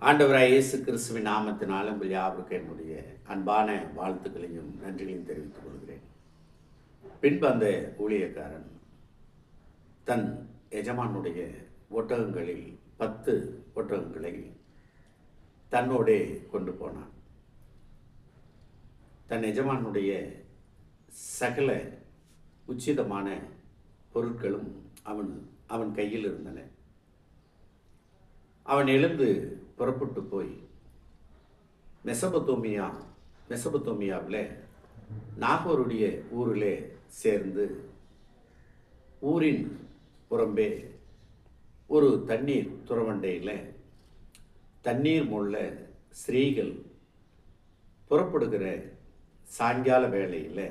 ஆண்டவராய் இயேசு கிறிஸ்துவின் நாமத்தினால் உங்கள் யாவருக்கும் என்னுடைய அன்பான வாழ்த்துக்களையும் நன்றிகளையும் தெரிவித்துக் கொள்கிறேன். பின்பு அந்த ஊழியக்காரன் தன் எஜமானுடைய ஒட்டகங்களில் 10 ஒட்டகங்களை தன்னோடே கொண்டு போனான். தன் எஜமானுடைய சகல உச்சிதமான பொருட்களும் அவன் கையில் இருந்தன. அவன் எழுந்து புறப்பட்டு போய் மெசபத்தோமியாவில் நாகோருடைய ஊரிலே சேர்ந்து ஊரின் புறம்பே ஒரு தண்ணீர் துறவண்டையில் தண்ணீர் மொள்ள ஸ்திரீகள் புறப்படுகிற சாயங்கால வேளையில்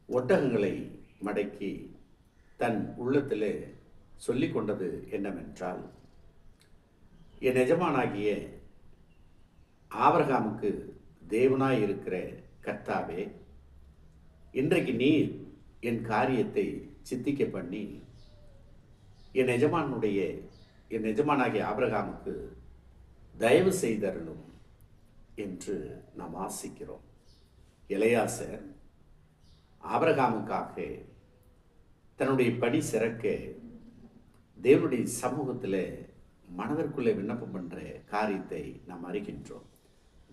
ஒட்டகங்களை மடக்கி தன் உள்ளத்தில் சொல்லி கொண்டது என்னவென்றால், என் எஜமானாகிய ஆபிரகாமுக்கு தேவனாய் இருக்கிற கர்த்தாவே, இன்றைக்கு நீர் என் காரியத்தை சித்திக்க பண்ணி என் எஜமானாகிய ஆபிரகாமுக்கு தயவு செய்தருளும் என்று நாம் ஆசிக்கிறோம். எலெயாசர் ஆபிரகாமுக்காக தன்னுடைய பணி சிறக்க தேவனுடைய சமூகத்தில் மனதிற்குள்ளே விண்ணப்பம் பண்ணுற காரியத்தை நாம் அறிகின்றோம்.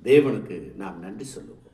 தேவனுக்கு நாம் நன்றி சொல்லுவோம்.